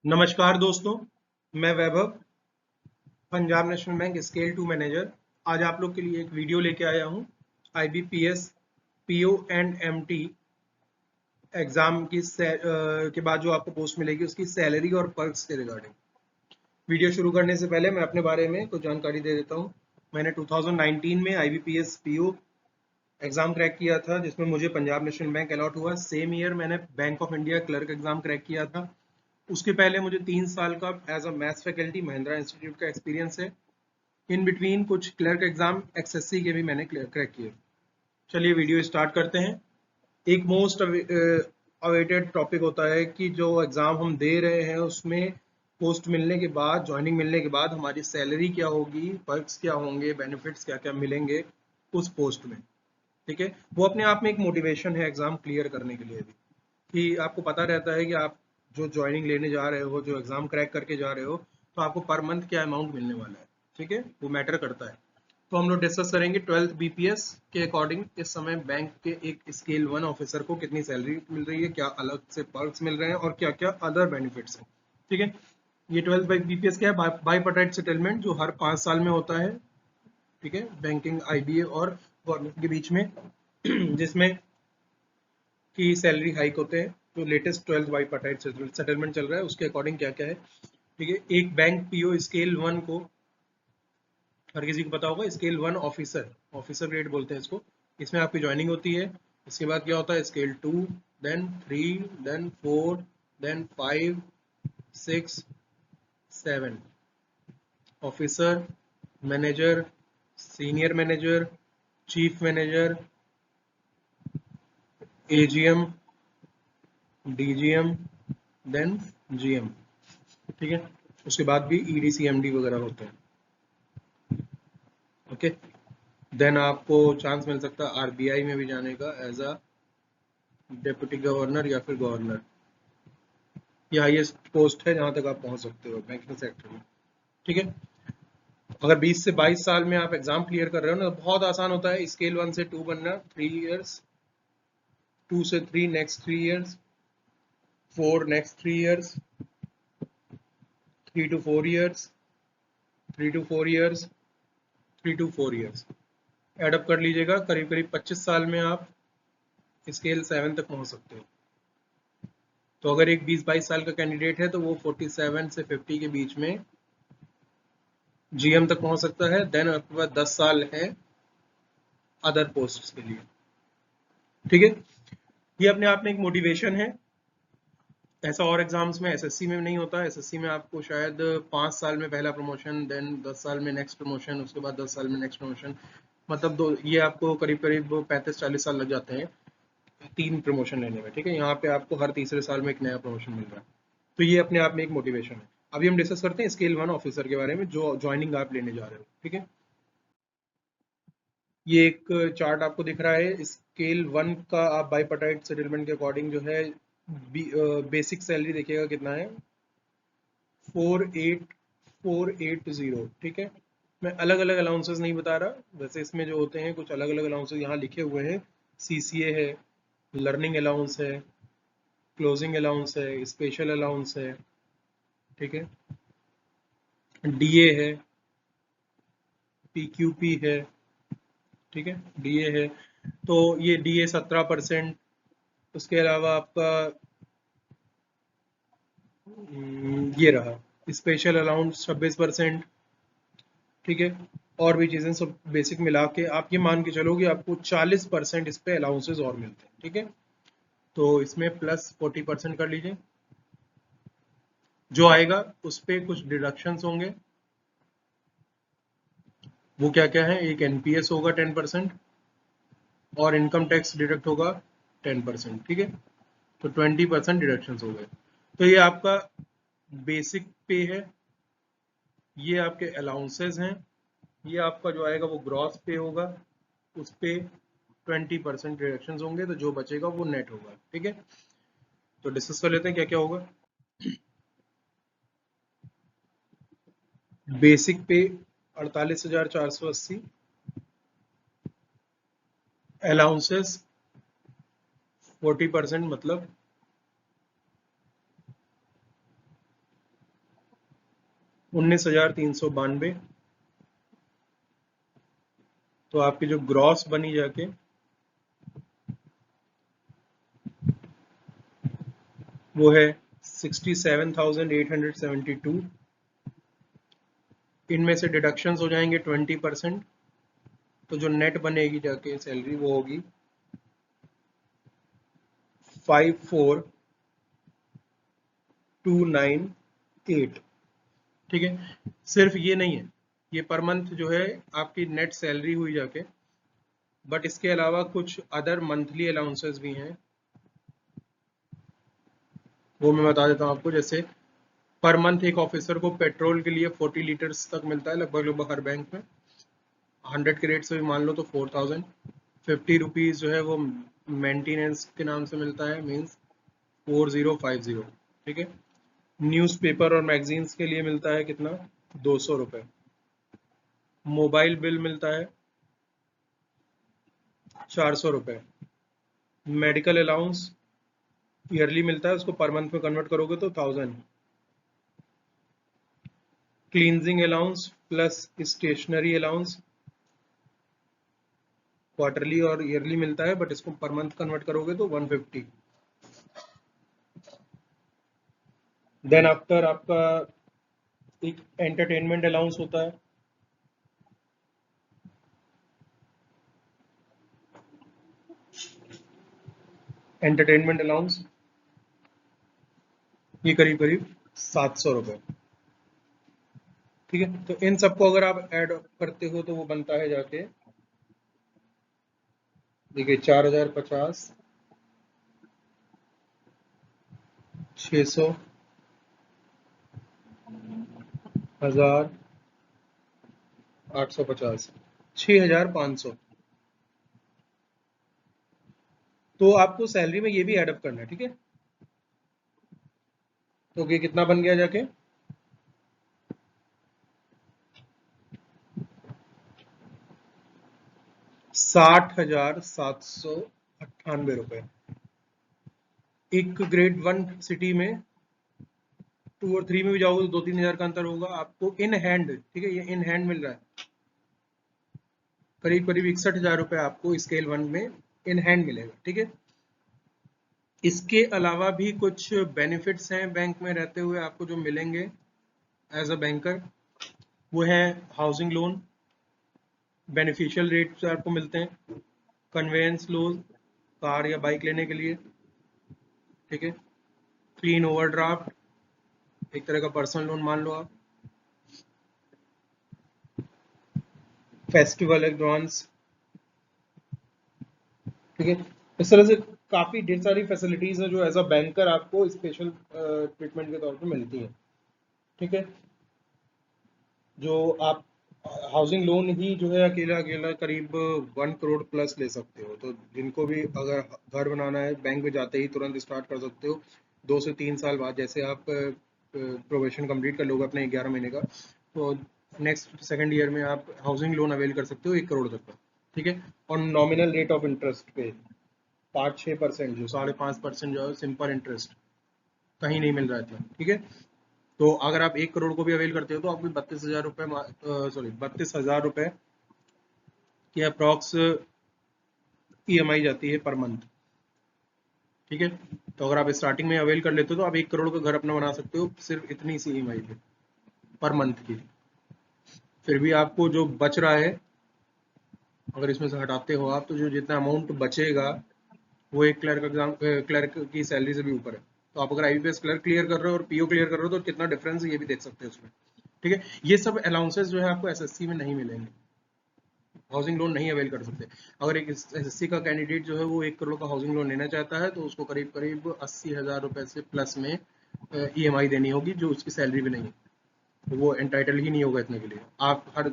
नमस्कार दोस्तों, मैं Vaibhav, Punjab national bank scale 2 manager. आज आप लोग के लिए एक वीडियो लेके आया हूँ। IBPS PO and MT exam के बाद जो आपको पोस्ट मिलेगी उसकी सैलरी और पर्क्स के रिगार्डिंग। वीडियो शुरू करने से पहले मैं अपने बारे में कुछ जानकारी दे देता हूँ। मैंने 2019 में IBPS PO एग्जाम क्रैक किया था, जिसमें मुझे पंजाब नेशनल बैंक अलॉट हुआ। सेम ईयर मैंने bank of India clerk exam crack किया था। उसके पहले मुझे 3 साल का as a maths faculty Mahindra institute का एक्सपीरियंस है। इन बिटवीन कुछ क्लर्क एग्जाम XSC के भी मैंने क्रैक किए। चलिए वीडियो स्टार्ट करते हैं। एक मोस्ट अवेटेड टॉपिक होता है कि जो एग्जाम हम दे रहे हैं उसमें पोस्ट मिलने के बाद, ज्वाइनिंग मिलने के बाद हमारी सैलरी क्या होगी, पर्क्स क्या होंगे, बेनिफिट्स क्या क्या मिलेंगे उस पोस्ट में। ठीक है, वो अपने आप में एक मोटिवेशन है एग्जाम क्लियर करने के लिए भी, कि आपको पता रहता है कि आप जो ज्वाइनिंग लेने जा रहे हो, जो एग्जाम क्रैक करके जा रहे हो, तो आपको पर मंथ क्या अमाउंट मिलने वाला है। ठीक है, वो मैटर करता है। तो हम लोग डिस्कस करेंगे 12th BPS के अकॉर्डिंग इस समय बैंक के एक स्केल 1 ऑफिसर को कितनी सैलरी मिल रही है, क्या अलग से पर्क्स मिल रहे हैं और क्या क्या अदर बेनिफिट्स हैं। ठीक है, ये 12th BPS क्या है? बाईपर्टाइट सेटलमेंट, जो हर 5 साल में होता है। ठीक है, बैंकिंग IBA और गवर्नमेंट के बीच में जिसमें की सैलरी हाइक होते हैं। जो लेटेस्ट 12th बाईपर्टाइट सेटलमेंट चल रहा है उसके अकॉर्डिंग क्या क्या है। ठीक है, एक बैंक PO स्केल 1 को, हर किसी को पता होगा, स्केल 1 ऑफिसर, ऑफिसर ग्रेड बोलते हैं इसको। इसमें आपकी ज्वाइनिंग होती है। इसके बाद क्या होता है? Scale 2, then 3, then 4, then 5, 6, 7। Officer, manager, senior manager, chief manager, AGM, DGM, then GM। ठीक है, उसके बाद भी ED CMD वगैरह होते हैं। ओके, देन आपको चांस मिल सकता है RBI में भी जाने का एज अ डेप्यूटी गवर्नर या फिर गवर्नर। ये हाईएस्ट पोस्ट है जहां तक आप पहुंच सकते हो बैंकिंग सेक्टर में। ठीक है, अगर 20 से 22 साल में आप एग्जाम क्लियर कर रहे हो ना, तो बहुत आसान होता है। स्केल 1 से 2 बनना 3 इयर्स, 2 से 3 next 3 years, 4 next 3 years, 3 to 4 years, 3 to 4 years, 3 to 4 years. Add up कर लीजिएगा, करीब करीब 25 साल में आप स्केल 7 तक पहुंच सकते हो। तो अगर एक 20-22 साल का कैंडिडेट है तो वो 47 से 50 के बीच में GM तक पहुंच सकता है। देन आपके पास 10 साल है अदर पोस्ट के लिए। ठीक है, ये अपने आप में एक मोटिवेशन है। ऐसा और एग्जाम्स में, SSC में नहीं होता। SSC में आपको शायद 5 साल में पहला प्रमोशन, देन 10 साल में नेक्स्ट प्रमोशन, उसके बाद 10 साल में नेक्स्ट प्रमोशन, मतलब दो, ये आपको करीब करीब 35-40 साल लग जाते हैं 3 प्रमोशन लेने में। ठीक है, यहाँ पे आपको हर तीसरे साल में एक नया प्रमोशन मिल रहा है। तो ये अपने आप में एक मोटिवेशन है। अभी हम डिस्कस करते हैं स्केल 1 ऑफिसर के बारे में, जो ज्वाइनिंग आप लेने जा रहे हो। ठीक है, ये एक चार्ट आपको दिख रहा है। स्केल 1 का आप बाईपर्टाइट सेटलमेंट के अकॉर्डिंग जो है, बेसिक सैलरी देखिएगा कितना है, 48,480। ठीक है, मैं अलग अलग अलाउंसेस नहीं बता रहा, वैसे इसमें जो होते हैं कुछ अलग अलग अलाउंसेस यहाँ लिखे हुए हैं। CCA है, लर्निंग अलाउंस है, क्लोजिंग अलाउंस है, स्पेशल अलाउंस है। ठीक है, DA है, PQP है। ठीक है, DA है, तो ये DA 17%। उसके अलावा आपका ये रहा स्पेशल अलाउंस 26%। ठीक है, और भी चीज़ें सब बेसिक मिला के आप ये मान के चलो कि आपको 40% इस पे अलाउंसेस और मिलते हैं। ठीक है, तो इसमें प्लस 40% कर लीजिए। जो आएगा उस पे कुछ डिडक्शंस होंगे। वो क्या क्या है? एक NPS होगा 10% और इनकम टैक्स डिडक्ट होगा 10%। ठीक है, तो 20% डिडक्शंस हो गए। तो ये आपका बेसिक पे है, ये आपके अलाउंसेस हैं, ये आपका जो आएगा वो ग्रॉस पे होगा, उस पे 20% डिडक्शंस होंगे, तो जो बचेगा वो नेट होगा। ठीक है, तो डिस्कस कर लेते हैं क्या क्या होगा। बेसिक पे 48,480, अलाउंसेस 40%, मतलब 19,392। तो आपकी जो ग्रॉस बनी जाके वो है 67,872। इनमें से डिडक्शंस हो जाएंगे 20%। तो जो नेट बनेगी जाके सैलरी वो होगी 54,298। ठीक है, सिर्फ ये नहीं है, ये पर मंथ जो है आपकी नेट सैलरी हुई जाके, बट इसके अलावा कुछ अदर मंथली अलाउंसेस भी हैं, वो मैं बता देता हूँ आपको। जैसे पर मंथ एक ऑफिसर को पेट्रोल के लिए 40 लीटर्स तक मिलता है लगभग लगभग हर बैंक में। 100 के रेट से भी मान लो तो 4,000। 50 रुपीज़ जो है वो मेंटेनेंस के नाम से मिलता है, मीन्स 4050। ठीक है, न्यूज़पेपर और मैगजीन्स के लिए मिलता है कितना, 200 रुपये। मोबाइल बिल मिलता है 400 रुपये। मेडिकल अलाउंस ईयरली मिलता है, उसको पर मंथ में कन्वर्ट करोगे तो 1000। Cleansing allowance plus stationery allowance quarterly और ईयरली मिलता है, बट इसको पर मंथ कन्वर्ट करोगे तो 150। देन आफ्टर आपका एक एंटरटेनमेंट अलाउंस होता है, एंटरटेनमेंट अलाउंस ये करीब करीब 700 रुपये। ठीक है, तो इन सबको अगर आप ऐड करते हो तो वो बनता है जाके, देखिए 4050, 600, 1000, 850, 6500। तो आपको सैलरी में ये भी एडअप करना है। ठीक है, तो ये कितना बन गया जाके, 60,798 रुपये। एक ग्रेड 1 सिटी में, 2 और 3 में भी जाओगे तो 2-3 हज़ार का अंतर होगा आपको इन हैंड। ठीक है, ये इन हैंड मिल रहा है, करीब करीब 61,000 रुपये आपको स्केल 1 में इन हैंड मिलेगा। ठीक है, इसके अलावा भी कुछ बेनिफिट्स हैं बैंक में रहते हुए आपको जो मिलेंगे एज अ बैंकर। वो है हाउसिंग लोन, बेनिफिशियल रेट से आपको मिलते हैं। कन्वेंस लोन, कार या बाइक लेने के लिए। ठीक है, क्लीन ओवरड्राफ्ट, एक तरह का पर्सनल लोन मान लो आप। Festival advance. ठीक है, इस तरह से काफी ढेर सारी फैसिलिटीज है जो एज अ बैंकर आपको स्पेशल ट्रीटमेंट के तौर पे मिलती है। ठीक है, जो आप हाउसिंग लोन ही जो है अकेला अकेला करीब 1 करोड़ प्लस ले सकते हो। तो जिनको भी अगर घर बनाना है, बैंक में जाते ही तुरंत स्टार्ट कर सकते हो। 2 से 3 साल बाद जैसे आप प्रोबेशन कंप्लीट कर लोगे अपने 11 महीने का, तो नेक्स्ट सेकंड ईयर में आप हाउसिंग लोन अवेल कर सकते हो 1 करोड़ तक का। ठीक है, और नॉमिनल रेट ऑफ इंटरेस्ट पे 5-6%, जो 5.5% जो है सिंपल इंटरेस्ट, कहीं नहीं मिल रहा है इतना। ठीक है, तो अगर आप 1 करोड़ को भी अवेल करते हो तो आपको 32,000 रुपये की अप्रॉक्स ईएमआई जाती है पर मंथ। ठीक है, तो अगर आप स्टार्टिंग में अवेल कर लेते हो तो आप 1 करोड़ का घर अपना बना सकते हो सिर्फ इतनी सी ईएमआई पे पर मंथ की। फिर भी आपको जो बच रहा है, अगर इसमें से हटाते हो आप, तो जो जितना अमाउंट बचेगा वो एक क्लर्क की सैलरी से भी ऊपर है। तो आप अगर आईबीपीएस क्लर्क क्लियर कर रहे हो और पीओ क्लियर कर रहे हो तो कितना डिफरेंस है ये भी देख सकते हो उसमें। ठीक है, ये सब अलाउंसेस जो है आपको एसएससी में नहीं मिलेंगे, हाउसिंग लोन नहीं अवेल कर सकते। अगर एक एसएससी का कैंडिडेट जो है वो 1 करोड़ का हाउसिंग लोन लेना चाहता है तो उसको करीब करीब 80,000 रुपये से प्लस में ईएमआई देनी होगी, जो उसकी सैलरी भी नहीं है। तो वो एंटाइटल ही नहीं होगा इतने के लिए। आप हर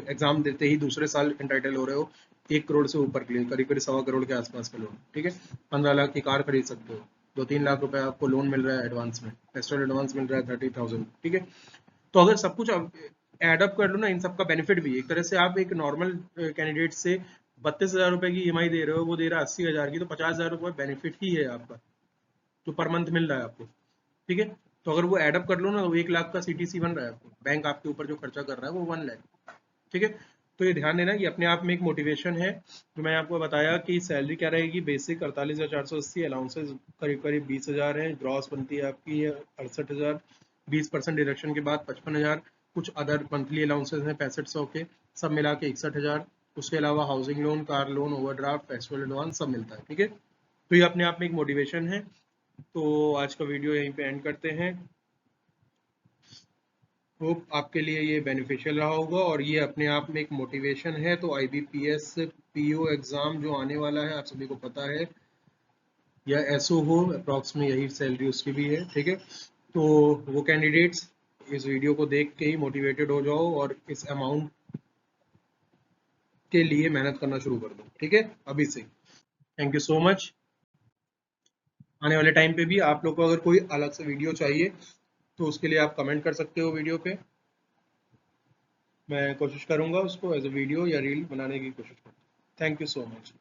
एग्जाम देते ही दूसरे साल एंटाइटल हो रहे हो 1 करोड़ से ऊपर के लिए, करीब करीब 1.25 करोड़ के आसपास का लोन। ठीक है, 15 लाख की कार खरीद सकते हो, 2-3 लाख रुपए आपको लोन मिल रहा है एडवांस में, फेस्टिवल एडवांस मिल रहा है 30,000। ठीक है, तो अगर सब कुछ एडअप कर लो ना, इन सब का बेनिफिट भी एक तरह से आप एक नॉर्मल कैंडिडेट से 32,000 रुपए की ईएमआई दे रहे हो, वो दे रहा है 80,000 की, तो 50,000 रुपए बेनिफिट ही है आपका जो पर मंथ मिल रहा है आपको। ठीक है, तो अगर वो एडअप कर लो ना तो 1 लाख का CTC बन रहा है आपको, बैंक आपके ऊपर जो खर्चा कर रहा है वो 1 लाख। ठीक है, तो ये ध्यान देना, ये अपने आप में एक मोटिवेशन है। जो मैंने आपको बताया कि सैलरी क्या रहेगी, बेसिक 48,480, अलाउंसेज करीब करीब 20,000 है, ग्रॉस बनती है आपकी 68,000, 20% डिडक्शन के बाद 55,000, कुछ अदर मंथली अलाउंसेज हैं 6500 के, सब मिला के 61,000। उसके अलावा housing loan, car loan, overdraft, festival advance सब मिलता है। ठीक है, तो ये अपने आप में एक मोटिवेशन है। तो आज का वीडियो यहीं पे एंड करते हैं। होप आपके लिए ये बेनिफिशियल रहा होगा और ये अपने आप में एक मोटिवेशन है। तो IBPS PO एग्ज़ाम जो आने वाला है आप सभी को पता है, या SO हो, अप्रॉक्स में यही सैलरी उसकी भी है। ठीक है, तो वो कैंडिडेट्स इस वीडियो को देख के ही मोटिवेटेड हो जाओ और इस अमाउंट के लिए मेहनत करना शुरू कर दो। ठीक है, अभी से। Thank you so much. आने वाले टाइम पे भी आप लोग को अगर कोई अलग से वीडियो चाहिए तो उसके लिए आप कमेंट कर सकते हो वीडियो पे, मैं कोशिश करूंगा उसको एज ए वीडियो या रील बनाने की कोशिश करूँ। Thank you so much.